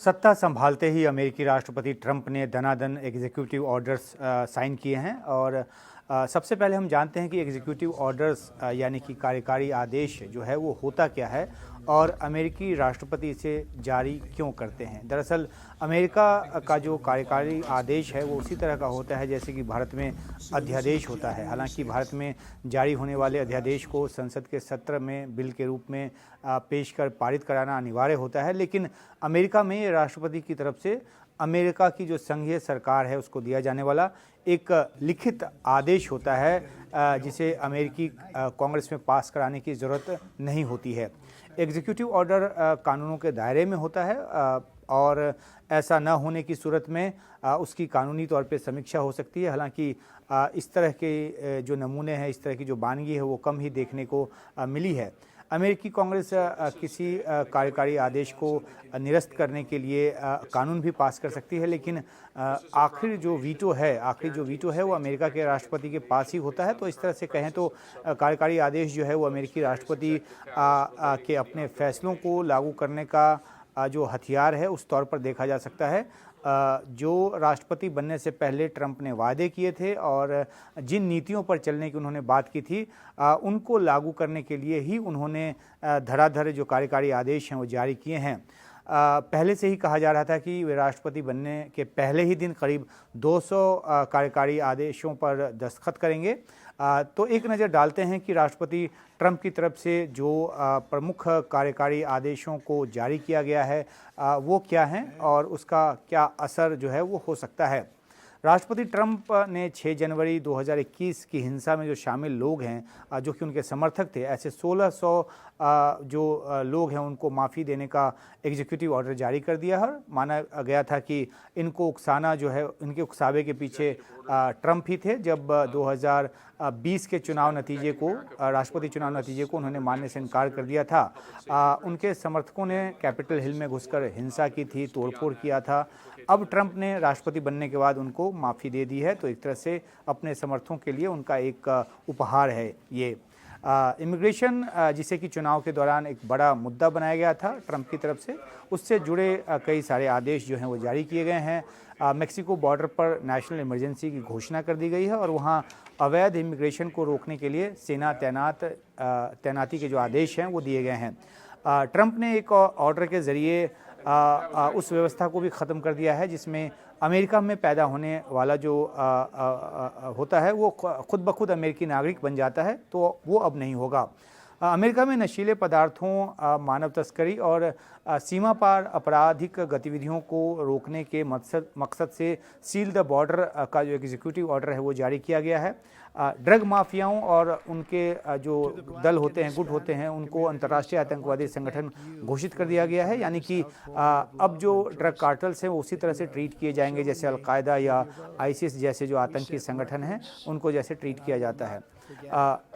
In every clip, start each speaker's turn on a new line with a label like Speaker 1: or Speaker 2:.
Speaker 1: सत्ता संभालते ही अमेरिकी राष्ट्रपति ट्रंप ने दनादन एग्जीक्यूटिव ऑर्डर्स साइन किए हैं और सबसे पहले हम जानते हैं कि एग्जीक्यूटिव ऑर्डर्स यानी कि कार्यकारी आदेश जो है वो होता क्या है और अमेरिकी राष्ट्रपति इसे जारी क्यों करते हैं। दरअसल अमेरिका का जो कार्यकारी आदेश है वो उसी तरह का होता है जैसे कि भारत में अध्यादेश होता है। हालांकि भारत में जारी होने वाले अध्यादेश को संसद के सत्र में बिल के रूप में पेश कर पारित कराना अनिवार्य होता है, लेकिन अमेरिका में ये राष्ट्रपति की तरफ से अमेरिका की जो संघीय सरकार है उसको दिया जाने वाला एक लिखित आदेश होता है जिसे अमेरिकी कांग्रेस में पास कराने की ज़रूरत नहीं होती है। एग्जीक्यूटिव ऑर्डर कानूनों के दायरे में होता है और ऐसा न होने की सूरत में उसकी कानूनी तौर पे समीक्षा हो सकती है। हालांकि इस तरह के जो नमूने हैं, इस तरह की जो बानगी है वो कम ही देखने को मिली है। अमेरिकी कांग्रेस किसी कार्यकारी आदेश को निरस्त करने के लिए कानून भी पास कर सकती है, लेकिन आखिरी जो वीटो है वो अमेरिका के राष्ट्रपति के पास ही होता है। तो इस तरह से कहें तो कार्यकारी आदेश जो है वो अमेरिकी राष्ट्रपति के अपने फैसलों को लागू करने का जो हथियार है उस तौर पर देखा जा सकता है। जो राष्ट्रपति बनने से पहले ट्रंप ने वादे किए थे और जिन नीतियों पर चलने की उन्होंने बात की थी उनको लागू करने के लिए ही उन्होंने धड़ाधड़ जो कार्यकारी आदेश हैं वो जारी किए हैं। पहले से ही कहा जा रहा था कि वे राष्ट्रपति बनने के पहले ही दिन करीब 200 कार्यकारी आदेशों पर दस्तखत करेंगे। तो एक नज़र डालते हैं कि राष्ट्रपति ट्रंप की तरफ से जो प्रमुख कार्यकारी आदेशों को जारी किया गया है वो क्या हैं और उसका क्या असर जो है वो हो सकता है। राष्ट्रपति ट्रंप ने 6 जनवरी 2021 की हिंसा में जो शामिल लोग हैं जो कि उनके समर्थक थे, ऐसे 1600 जो लोग हैं उनको माफ़ी देने का एग्जीक्यूटिव ऑर्डर जारी कर दिया है। माना गया था कि इनको उकसाना जो है, इनके उकसावे के पीछे ट्रंप ही थे। जब 2020 के चुनाव नतीजे को, राष्ट्रपति चुनाव नतीजे को उन्होंने मानने से इनकार कर दिया था। उनके समर्थकों ने कैपिटल हिल में घुसकर हिंसा की थी, तोड़फोड़ किया था। अब ट्रंप ने राष्ट्रपति बनने के बाद उनको माफ़ी दे दी है, तो एक तरह से अपने समर्थकों के लिए उनका एक उपहार है ये। इमिग्रेशन जिसे कि चुनाव के दौरान एक बड़ा मुद्दा बनाया गया था ट्रंप की तरफ से, उससे जुड़े कई सारे आदेश जो हैं वो जारी किए गए हैं। मेक्सिको बॉर्डर पर नेशनल इमरजेंसी की घोषणा कर दी गई है और वहाँ अवैध इमिग्रेशन को रोकने के लिए सेना तैनाती के जो आदेश हैं वो दिए गए हैं। ट्रंप ने एक ऑर्डर के ज़रिए उस व्यवस्था को भी ख़त्म कर दिया है जिसमें अमेरिका में पैदा होने वाला जो होता है वो खुद ब खुद अमेरिकी नागरिक बन जाता है, तो वो अब नहीं होगा। अमेरिका में नशीले पदार्थों, मानव तस्करी और सीमा पार आपराधिक गतिविधियों को रोकने के मकसद से सील द बॉर्डर का जो एग्जीक्यूटिव ऑर्डर है वो जारी किया गया है। ड्रग माफियाओं और उनके जो दल होते हैं, गुट होते हैं, उनको अंतर्राष्ट्रीय आतंकवादी संगठन घोषित कर दिया गया है। यानी कि अब जो ड्रग कार्टल्स हैं वो उसी तरह से ट्रीट किए जाएंगे जैसे अलकायदा या आईसिस जैसे जो आतंकी संगठन हैं उनको जैसे ट्रीट किया जाता है।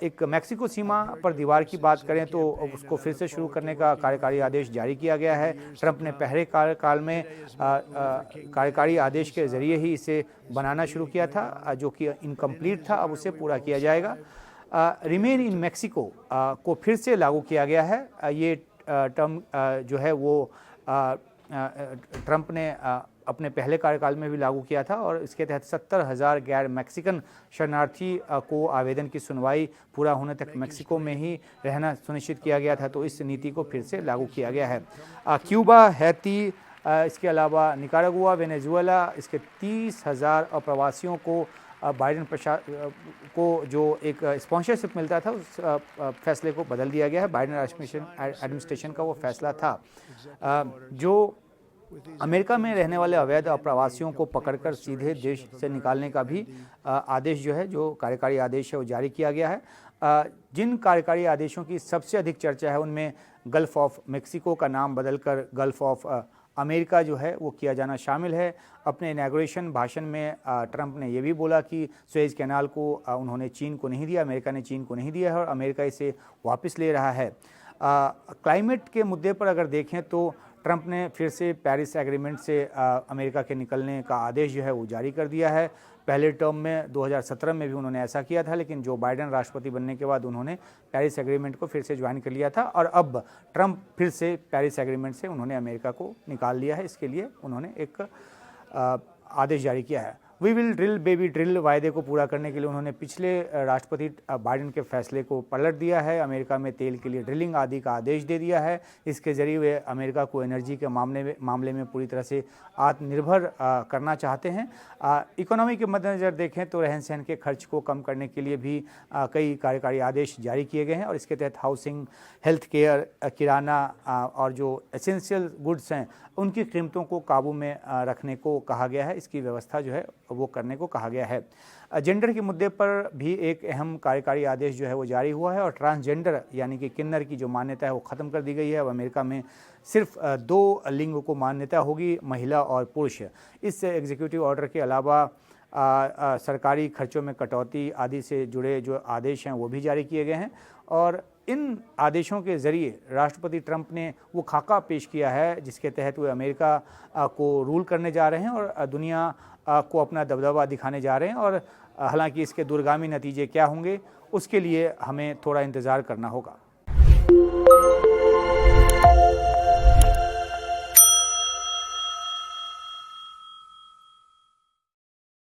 Speaker 1: एक मेक्सिको सीमा पर दीवार की बात करें तो उसको फिर से शुरू करने का कार्यकारी आदेश जारी किया गया है। ट्रंप ने पहले कार्यकाल में कार्यकारी आदेश के ज़रिए ही इसे बनाना शुरू किया था जो कि इनकम्प्लीट था, अब उसे पूरा किया जाएगा। रिमेन इन मेक्सिको को फिर से लागू किया गया है। ये टर्म जो है वो ट्रंप ने अपने पहले कार्यकाल में भी लागू किया था और इसके तहत 70,000 गैर मैक्सिकन शरणार्थी को आवेदन की सुनवाई पूरा होने तक मेक्सिको में ही रहना सुनिश्चित किया गया था। तो इस नीति को फिर से लागू किया गया है। क्यूबा, हैती, इसके अलावा निकारागुआ, वेनेजुएला, इसके 30,000 अप्रवासियों को बाइडेन को जो एक स्पॉन्सरशिप मिलता था उस फैसले को बदल दिया गया है। बाइडेन एडमिनिस्ट्रेशन का वो फैसला था। जो अमेरिका में रहने वाले अवैध अप्रवासियों को पकड़कर सीधे देश से निकालने का भी आदेश जो है, जो कार्यकारी आदेश है वो जारी किया गया है। जिन कार्यकारी आदेशों की सबसे अधिक चर्चा है उनमें गल्फ ऑफ मेक्सिको का नाम बदलकर गल्फ ऑफ अमेरिका जो है वो किया जाना शामिल है। अपने इनॉग्रेशन भाषण में ट्रंप ने ये भी बोला कि सुएज कैनाल को उन्होंने चीन को नहीं दिया, अमेरिका ने चीन को नहीं दिया है और अमेरिका इसे वापस ले रहा है। क्लाइमेट के मुद्दे पर अगर देखें तो ट्रंप ने फिर से पेरिस एग्रीमेंट से अमेरिका के निकलने का आदेश जो है वो जारी कर दिया है। पहले टर्म में 2017 में भी उन्होंने ऐसा किया था, लेकिन जो बाइडेन राष्ट्रपति बनने के बाद उन्होंने पेरिस एग्रीमेंट को फिर से ज्वाइन कर लिया था और अब ट्रंप फिर से पेरिस एग्रीमेंट से उन्होंने अमेरिका को निकाल लिया है। इसके लिए उन्होंने एक आदेश जारी किया है। We will drill baby drill वायदे को पूरा करने के लिए उन्होंने पिछले राष्ट्रपति बाइडेन के फैसले को पलट दिया है। अमेरिका में तेल के लिए ड्रिलिंग आदि का आदेश दे दिया है। इसके जरिए वे अमेरिका को एनर्जी के मामले में पूरी तरह से आत्मनिर्भर करना चाहते हैं। इकोनॉमी के मद्देनज़र देखें तो रहन सहन के खर्च को कम करने के लिए भी कई कार्यकारी आदेश जारी किए गए हैं और इसके तहत हाउसिंग, हेल्थ केयर, किराना और जो एसेंशियल गुड्स हैं उनकी कीमतों को काबू में रखने को कहा गया है। इसकी व्यवस्था जो है वो करने को कहा गया है। जेंडर के मुद्दे पर भी एक अहम कार्यकारी आदेश जो है वो जारी हुआ है और ट्रांसजेंडर यानी कि किन्नर की जो मान्यता है वो ख़त्म कर दी गई है। अब अमेरिका में सिर्फ 2 लिंग को मान्यता होगी, महिला और पुरुष। इस एग्जीक्यूटिव ऑर्डर के अलावा सरकारी खर्चों में कटौती आदि से जुड़े जो आदेश हैं वो भी जारी किए गए हैं और इन आदेशों के ज़रिए राष्ट्रपति ट्रंप ने वो खाका पेश किया है जिसके तहत वे अमेरिका को रूल करने जा रहे हैं और दुनिया को अपना दबदबा दिखाने जा रहे हैं। और हालांकि इसके दूरगामी नतीजे क्या होंगे उसके लिए हमें थोड़ा इंतज़ार करना होगा।